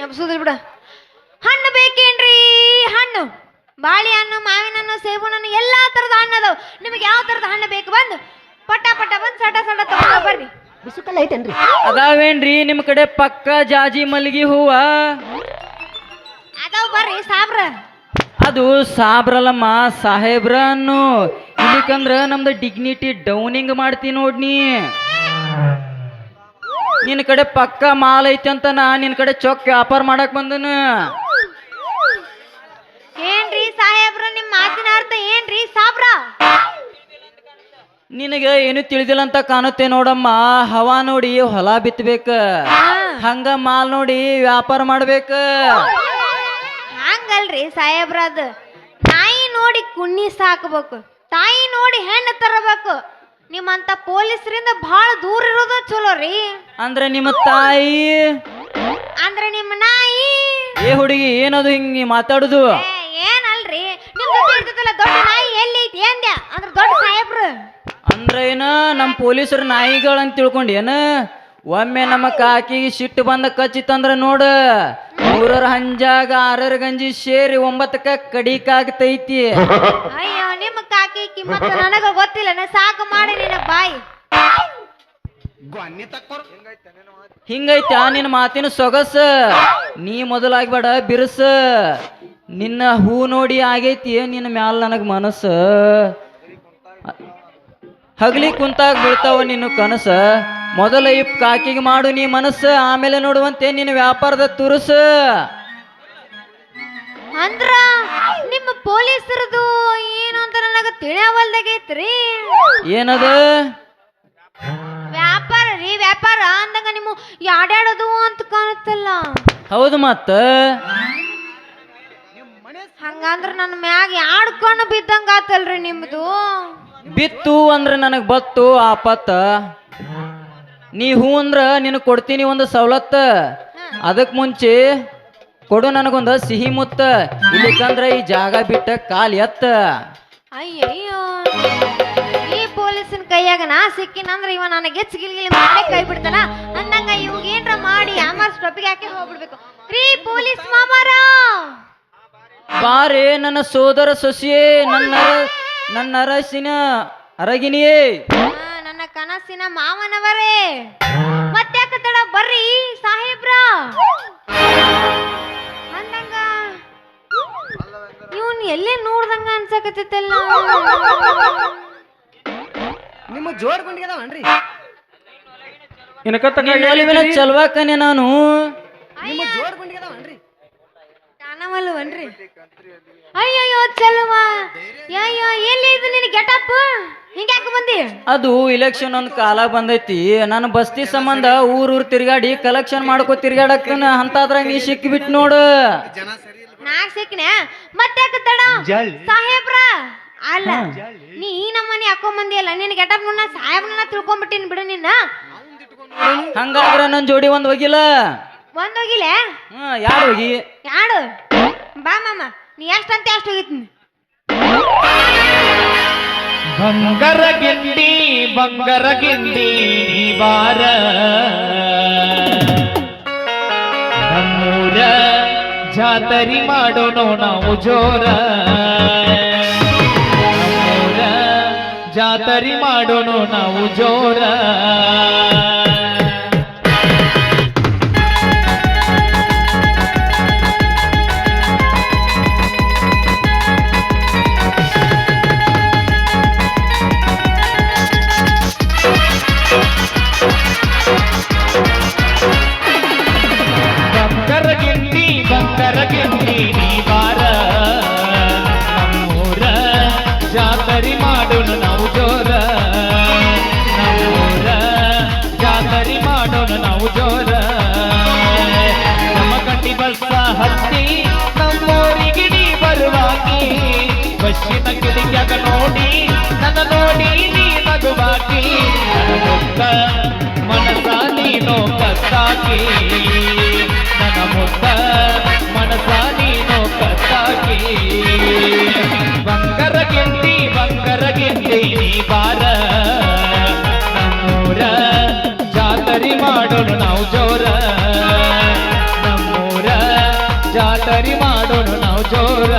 ಎಬ್ಸುದಿಲ್ ಬಿಡ. ಹಣ್ಣು ಬೇಕೇನ್ರಿ? ಹಣ್ಣು, ಬಾಳೆಹಣ್ಣು, ಮಾವಿನ ಹಣ್ಣು, ಸೇಬುನ ಹಣ್ಣು, ಎಲ್ಲಾ ತರದ ಹಣ್ಣು ಅದಾವ. ನಿಮಗೆ ಯಾವ ತರದ ಹಣ್ಣು ಬೇಕು ಬಂದು ಪಟ ಪಟ ಬಂದು ಸಟ ಸಟ ತಗೊಂಡ ಬರ್ರಿ. ಬಿಸುಕಲ್ಲ ಐತೇನ್ರಿ? ಅದಾವೇನ್ರಿ ನಿಮ್ಮ ಕಡೆ ಪಕ್ಕ ಜಾಜಿ ಮಲ್ಲಿಗೆ ಹೂವ? ಅದಾವ ಬರ್ರಿ ಸಾಬ್ರ. ಅದು ಸಾಬ್ರಲ್ಲಮ್ಮ, ಸಾಹೇಬ್ರ ಅನ್ನು. ಇಲ್ಲಿಕಂದ್ರ ನಮ್ದು ಡಿಗ್ನಿಟಿ ಡೌನಿಂಗ್ ಮಾಡ್ತೀನಿ ನೋಡ್ನಿ. ನಿನ್ನ ಕಡೆ ಪಕ್ಕ ಮಾಲ್ ಐತಿ ಅಂತ ನಾ ನಿನ್ನ ಕಡೆ ಚೊಕ್ ವ್ಯಾಪಾರ ಮಾಡಕ್ ಬಂದನ. ಏನ್ರಿ ಸಾಹೇಬ್ರ ನಿಮ್ ಮಾತಿನ ಅರ್ಥ ಏನ್ರಿ ಸಾಬ್ರ? ನಿನಗೆ ಏನು ತಿಳಿದಿಲ್ಲ ಅಂತ ಕಾಣುತ್ತೆ ನೋಡಮ್ಮ. ಹವಾ ನೋಡಿ ಹೊಲ ಬಿತ್ತಬೇಕ, ಹಂಗ ಮಾಲ್ ನೋಡಿ ವ್ಯಾಪಾರ ಮಾಡ್ಬೇಕ. ಹಂಗಲ್ರಿ ಸಾಹೇಬ್ರ, ಅದು ನಾಯಿ ನೋಡಿ ಕುಣ್ಣಿ ಸಾಕಬೇಕು, ತಾಯಿ ನೋಡಿ ಹೆಣ್ಣು ತರಬೇಕು. ನಿಮ್ಮಂತ ಪೊಲೀಸರಿಂದ ಬಹಳ ದೂರ ಇರೋದು ಚಲೋ ರೀ. ಅಂದ್ರೆ ನಿಮ್ಮ ತಾಯಿ ಅಂದ್ರೆ ನಿಮ್ಮ ನಾಯಿ. ಏ ಹುಡುಗಿ, ಏನದು ಹಿಂಗ ಮಾತಾಡುದು? ಏನಲ್ರಿ, ನಿಮ್ ಇರ್ತದಲ್ಲ ದೊಡ್ಡ ನಾಯಿ ಎಲ್ಲಿ ಐತಿ ಅಂದ್ಯ, ಅಂದ್ರೆ ದೊಡ್ಡ ಸಾಹೇಬ್ರು. ಅಂದ್ರೆ ಏನ ನಮ್ಮ ಪೊಲೀಸರು ನಾಯಿಗಳಂತ ತಿಳ್ಕೊಂಡೇನ? ಒಮ್ಮೆ ನಮ್ಮ ಕಾಕಿಗೆ ಸಿಟ್ಟು ಬಂದ ಕಚ್ಚಿತಂದ್ರ ನೋಡ, 3 ಹಂಜಾಗ 6 ಗಂಜಿ ಸೇರಿ 9ಕ್ಕ ಕಡಿಕಾಗ್ತೈತಿ. ಅಯ್ಯೋ, ನಿಮ್ಮ ಕಾಕಿ ಕಿಮ್ಮತ್ತ ನನಗ ಗೊತ್ತಿಲ್ಲ. ಸಾಕು ಮಾಡಿ ನಿನ್ನ ಬಾಯಿ. ಹಿಂಗೈತ ನಿನ್ನ ಮಾತಿನ ಸೊಗಸ. ನೀ ಮೊದಲಾಗ್ಬೇಡ ಬಿರುಸ. ನಿನ್ನ ಹೂ ನೋಡಿ ಆಗೈತಿ ನಿನ್ನ ಮ್ಯಾಲ ನನಗ ಮನಸ್ಸ. ಹಗಲಿ ಕುಂತಾಗ ಬೀಳ್ತಾವ ನಿನ್ನ ಕನಸ. ಮೊದಲ ಈ ಕಾಕಿಗೆ ಮಾಡು ನೀ ಮನಸ್ಸ, ಆಮೇಲೆ ನೋಡುವಂತೆ ನಿನ್ನ ವ್ಯಾಪಾರದ ತುರುಸ. ಅಂದ್ರ ನಿಮ್ಮ ಪೊಲೀಸರದು ಏನು ಅಂತ ನನಗ ತಿಳಿಯವಲ್ದಾಗೈತ್ರಿ. ಏನದ? ವ್ಯಾಪಾರ ರೀ, ವ್ಯಾಪಾರ ಅಂದಂಗ ನಿಮ್ಮ ಯಾಡ್ಯಾಡೋದು ಅಂತ ಕಾಣುತ್ತಲ್ಲ. ಹೌದು ಮತ್ತ. ಹಂಗಂದ್ರ ನನ್ನ ಮ್ಯಾಗ ಆಡ್ಕೊಂಡು ಬಿದ್ದಂಗ ಆತಲ್ರಿ ನಿಮ್ದು. ಬಿತ್ತು ಅಂದ್ರೆ ನನಗೆ ಬತ್ತು ಆಪತ್ತ. ನೀ ಹೂ ಅಂದ್ರ ನಿನಗೆ ಕೊಡ್ತೀನಿ ಒಂದು ಸವಲತ್ತ. ಅದಕ್ಕೆ ಮುಂಚೆ ಕೊಡು ನನಗೊಂದು ಸಿಹಿ ಮುತ್ತ. ಇಲ್ಲಿಕಂದ್ರ ಈ ಜಾಗ ಬಿಟ್ಟ ಕಾಲ್ ಎತ್ತ. ಅಯ್ಯಯ್ಯೋ, ಈ ಪೊಲೀಸಿನ ಕೈಯಾಗ ನಾ ಸಿಕ್ಕಿನಂದ್ರ ಇವ ನನಗೆ ಗಿಲ್ಗಿಲಿ ಮಾಡಿ ಕೈ ಬಿಡ್ತಾನ ಅಂದಂಗ ಇವಾಗ ಏನ್ರ ಮಾಡಿ ಆಮೇಲೆ ಸ್ಟೊಪ್ಪಿಗೆ ಹಾಕಿ ಹೋಗ್ಬಿಡ್ಬೇಕು ರೀ ಪೊಲೀಸ್ ಮಾಮಾರ. ಬಾರೇ ನನ್ನ ಸೋದರ ಸೊಸಿಯೇ, ನನ್ನ ಅರಸಿನ ಅರಗಿನಿಯೇ, ನನ್ನ ಕನಸಿನ ಮಾವನವರೇ. ಮತ್ತ್ಯಾಕ ತಡ ಬರ್ರಿ ಸಾಹೇಬ್ರ. ಅಂದಂಗ ಇವನ್ ಎಲ್ಲೇ ನೋಡ್ದಂಗ ಅನ್ಸಕತ್ತಲ್ಲ. ನಿಮ್ಮ ಜೋಡ್ ಗುಂಡಿಗದವನ್ರಿ? ಚಲ್ವಾಕನೆ ನಾನು. ನಿಮ್ಮ ಜೋಡ್ ಗುಂಡಿಗದವನ್ರಿ? ಕಾಣವಲ್ವನ್ರಿ? ಅಯ್ಯಯ್ಯೋ ಚಲುವ, ಅಯ್ಯೋ ಎಲ್ಲಿ ಇದು ನಿನ್ನ ಗೆಟಪ್? ಹಿಂಗ್ಯಾಕ ಬಂದಿ? ಅದು ಇಲೆಕ್ಷನ್ ಒಂದು ಕಾಲ ಬಂದೈತಿ. ನಾನು ಬಸ್ತಿ ಸಂಬಂಧ ಊರ್ ತಿರ್ಗಾಡಿ ಕಲೆಕ್ಷನ್ ಮಾಡ್ಕೋ ತಿರ್ಗಾಡಕ್ತನ. ಅಂತಾದ್ರಾಗ ನೀ ಸಿಕ್ಕಿಬಿಟ್ ನೋಡು. ನಾ ಸಿಕ್ನೆ ಮತ್ತ್ಯಾಕ ತಡ ಸಾಹೇಬ್ರ? ಅಲ್ಲ, ನೀ ಈ ನಮ್ಮನೆ ಹಾಕೊಂಡ್ ಅಲ್ಲ, ನಿನ್ನ ಗೆಟಪ್ ಮುನ್ನ ಸಾಹೇಬ್ರನ್ನ ತಿಳ್ಕೊಂಡ್ಬಿಟ್ಟಿನ್ ಬಿಡು. ನಿನ್ನ ಹಂಗಾದ್ರ ನನ್ ಜೋಡಿ ಒಂದ್ ಹೋಗಿಲ್ಲ. ಒಂದೋಗಿಲೆ? ಯಾರು ಹೋಗಿ? ಯಾಡು ಬಾ ಮಾಮ, ನೀ ಎಷ್ಟಂತ ಅಷ್ಟು ಹೋಗಿತ್ನಿ. ಬಂಗರ ಗಿಂಡಿ ಬಾರ, ನಮ್ಮೂರ ಜಾತರಿ ಮಾಡೋಣ ನಾವು ಜೋರ. ನಮ್ಮೂರ ಜಾತರಿ ಮಾಡೋಣ ನಾವು ಜೋರ. ಬಂಗರ ಗಿಂಡಿ ನೀ ಬಾರ, ನಮ್ಮೂರ ಜಾತರಿ ಮಾಡೋಣ ನಾವು ಜೋರ. ನಮ್ಮೂರ ಜಾತರಿ ಮಾಡೋಣ ನಾವು ಜೋರ. ನಮ್ಮ ಕಟ್ಟಿ ಬಸ್ಸ ಹತ್ತಿ ನಮ್ಮೂರಿಗೆ ನೀ ಬರುವಾಗಿ, ಬಸ್ಸಿನ ಕಿಡಿಕ್ಯಾಗ ನೋಡಿ ನನ್ನ ನೋಡಿ ನೀ ನಗುವಾಕಿ. ನನ್ನ ಮನಸ ನೀನು ಕತ್ತಾಕಿ, ನನ್ನ ಮುತ್ತ ಮನಸ ನೀನು ಕತ್ತಾಕಿ. ಬಂಗರ ಗಿಂಡಿ ನೀ ಬಾರ, ನಮ್ಮೂರ ಜಾತರಿ ಮಾಡೋಣ ನಾವು ಜೋರ. ನಮ್ಮೂರ ಜಾತರಿ ಮಾಡೋಣ ನಾವು ಜೋರ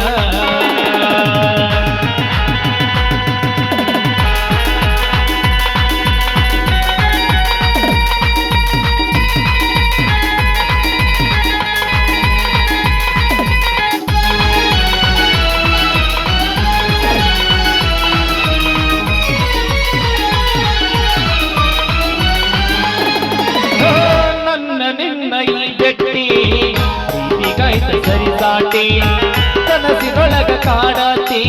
ನಿನ್ನ ಈ ಬೆಟ್ಟಿ ಪ್ರೀತಿಗಾಯ್ತ ಸರಿಸಾಟಿ ಕನಸಿನೊಳಗ ಕಾಡಾತಿ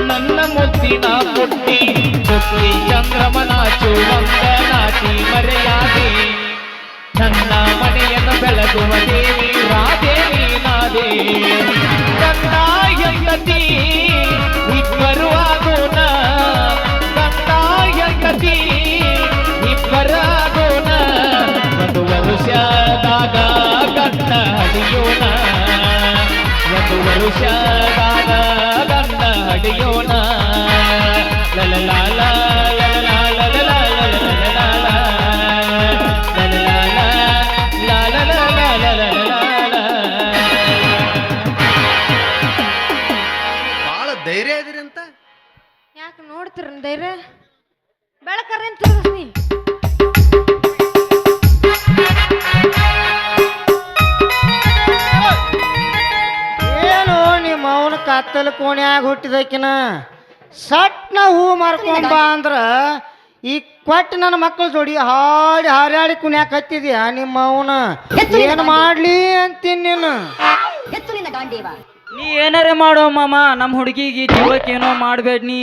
ನನ್ನ ಮುದ್ದಿನ ಪುಟ್ಟಿ ಪುಟ್ಟಿ ಚಂದ್ರಮನಾಚು ವಂದನಾಟಿ ಮರೆಯಾದೆ ನನ್ನ ಮನೆಯನ್ನು ಬೆಳಗುವ ದೇವಿ ರಾಧೇವಿ ನಾದೇ ನನ್ನ ಹೆಂಡತಿ ಇಬ್ಬರು ಆಗೋಣ ನನ್ನ ಹೆಂಡತಿ ಇಬ್ಬರಾಗೋಣ ಒಂದು ವರುಷದಾಗ ಗಂಡ ಹಡಿಯೋಣ ಒಂದು ವರುಷದಾಗ ಗಂಡ ಹಡಿಯೋಣ ಲಲಲಾಲ ಲಲಲಾಲ ಲಲಲಾಲ ಬಾಳ ಧೈರ್ಯ ಇದ್ರಿ ಅಂತ ಯಾಕೆ ನೋಡ್ತೀರ ಧೈರ್ಯ ಬೆಳಕರ್ರೇನ್ ತಿರುಗಿಸ್ನಿ ಏನು ನಿಮ್ಮ ಅವನ ಕತ್ತಲ ಕೋಣ್ಯಾಗ ಹುಟ್ಟಿದಕಿನ ಸಟ್ನ ಹೂ ಮಾರ್ಕೊಂಬ ಅಂದ್ರ ಈ ಕೊಟ್ಟು ನನ್ನ ಮಕ್ಕಳ ಜೋಡಿ ಹಾಡಿ ಹಾರಾಡಿ ಕುಣ್ಯಾಕ ಹತ್ತಿದ್ಯಾ ನಿಮ್ಮ ಅವನ ಏನು ಮಾಡ್ಲಿ ಅಂತೀನಿ ನೀನು ನೀ ಏನಾರೇ ಮಾಡೋ ಮಾಮ ನಮ್ಮ ಹುಡುಗಿಗೆ ಜೀವಕ್ಕೆ ಏನೋ ಮಾಡ್ಬೇಡ ನೀ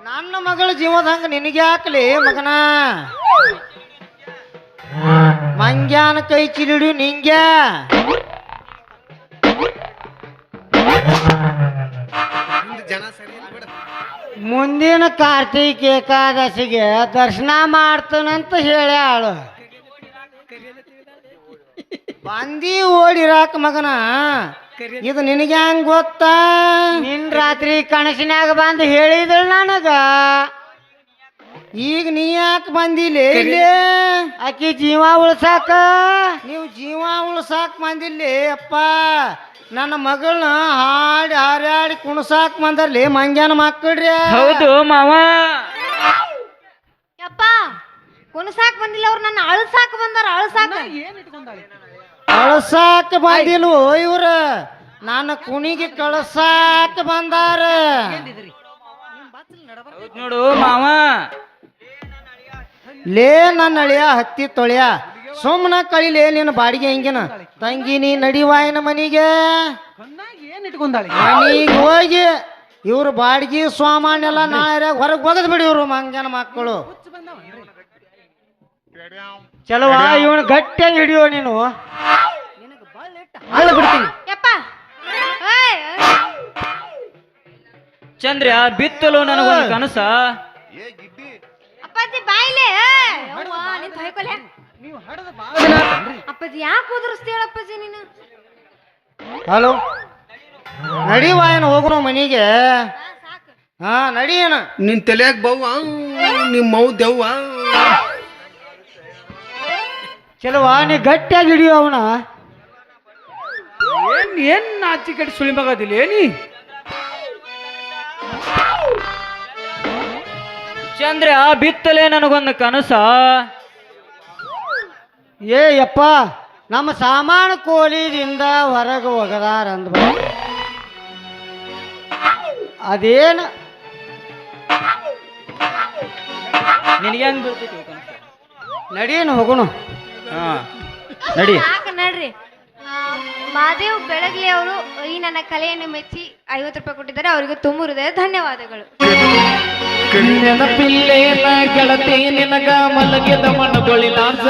ನನ್ನ ಮಗಳ ಜೀವದ ಹಂಗ ನಿನಗೆ ಹಾಕ್ಲಿ ಮಗನ ಮಂಗ್ಯಾನ ಕೈ ಚಿಲಿಡು ನಿಂಗ್ಯಾ ಜನ ಸರಿ ಇಲ್ಲ ಬಿಡ. ಮುಂದಿನ ಕಾರ್ತೀಕ ಏಕಾದಶಿಗೆ ದರ್ಶನ ಮಾಡ್ತಾನಂತ ಹೇಳ್ಯಾಳು ಬಂದಿ ಓಡಿರಾಕ ಮಗನ ಇದು ನಿನಗೆ ಹೆಂಗ್ ಗೊತ್ತಾ ನಿನ್ ರಾತ್ರಿ ಕನಸಿನಾಗ ಬಂದು ಹೇಳಿದಳು ನನಗ ಈಗ ನೀ ಯಾಕೆ ಬಂದಿಲ್ಲ ಇಲ್ಲಿ ಆಕಿ ಜೀವ ಉಳ್ಸಾಕ ನೀವು ಜೀವ ಉಳ್ಸಾಕ ಬಂದಿಲ್ಲ ಅಪ್ಪ ನನ್ನ ಮಗಳನ್ನ ಹಾಡಿ ಹಾರಾಡಿ ಕುಣಸಾಕ್ ಬಂದರ್ಲಿ ಮಂಗ್ಯಾನ ಮಕ್ಕಳ್ರಿ ಹೌದು ಮಾವ ಯಪ್ಪ ಕುಣಸಾಕ್ ಬಂದಿಲ್ಲ ಅವ್ರು ನನ್ನ ಅಳಸಾಕ್ ಬಂದಾರ ಅಳಸಾಕ ಕಳ್ಸಾಕ ಬಂದಿಲ್ವೋ ಇವ್ರ ನನ್ನ ಕುಣಿಗೆ ಕಳ್ಸಾಕ ಬಂದಾರ ಹೌದ್ ನೋಡು ಮಾವ ಲೇ ನನ್ನ ಅಳಿಯ ಹತ್ತಿ ತೊಳೆಯ ಸುಮ್ಮನ ಕಳಿಲೇ ನಿನ್ನ ಬಾಡಿಗೆ ಹಿಂಗಿನ ತಂಗಿ ನೀ ನಡಿವಾಯನ ಮನಿಗೆ ಏನ್ ಇಟ್ಕೊಂಡಾಳಿ ಮನಿಗೆ ಹೋಗಿ ಇವ್ರ ಬಾಡಿಗೆ ಸಾಮಾನ್ಯ ಎಲ್ಲ ನಾಳೆ ಹೊರಗೆ ಒಗದ್ ಬಿಡಿ ಇವ್ರು ಮಂಗನ ಮಕ್ಕಳು ಚಲೋ ಇವನು ಗಟ್ಟಿಯಾಗಿ ಹಿಡಿಯೋ ನೀನು ಅಲ್ಲ ಬಿಡ್ತೀನಿ ಯಪ್ಪ ಏಯ್, ಚಂದ್ರ ಬಿತ್ತಲು ನನಗೊಂದು ಕನಸ ಅಪ್ಪಾಜಿ ಬಾಯ್ಲೆ ನಿಂತ ಹೊಯ್ಕೊಲೆ ನೀವು ಹಡದ ಬಾಳ ದಿನ ಆತನ್ರಿ. ಅಪ್ಪಾಜಿ ಯಾಕೆ ಉದುರಿಸ್ತೀಳ ಅಪ್ಪಾಜಿ ನೀನು ಹಲೋ ನಡಿವಾಯನ ಹೋಗೋಣ ಮನಿಗೆ ಸಾಕು ಹಾ ನಡಿಯನ ನಿನ್ ತಲೆಯಾಗ ಬವ್ವ ನಿಮ್ಮ ಮೌ ದೆವ್ವ ಚಲೋ ನೀ ಗಟ್ಟಿಯಾಗಿ ಹಿಡಿಯೋ ಅವನ ಏನ್ ನಾಚಿ ಕಟ್ಟಿ ಸುಳಿ ಮಗದಿಲ್ಲ ಏನಿ ಚಂದ್ರ ಬಿತ್ತಲೆ ನನಗೊಂದು ಕನಸ ಏ ಯಪ್ಪ ನಮ್ಮ ಸಾಮಾನು ಕೋಲಿದಿಂದ ಹೊರಗೆ ಒಗದಾರ ಅಂದ ಅದೇನು ನಿನಗೆ ಹೆಂಗ್ ಬೀಳ್ತೈತಿ ಕನಸ ನಡೀನು ಹೋಗೋಣ ಹಾ ನಡಿ ಸಾಕು ನಡ್ರಿ ಮಾದೇವ್ ಬೆಳಗ್ಲಿ ಅವರು ಈ ನನ್ನ ಕಲೆಯನ್ನು ಮೆಚ್ಚಿ 50 ರೂಪಾಯಿ ಕೊಟ್ಟಿದ್ದಾರೆ ಅವರಿಗೆ ತುಂಬ ಹೃದಯ ಧನ್ಯವಾದಗಳು ನೆನಪಿಲ್ಲೇನ ಗೆಳತಿ ನಿನಗ ಮಲಗಿದ ಮನಗೊಳಿಲಾಸ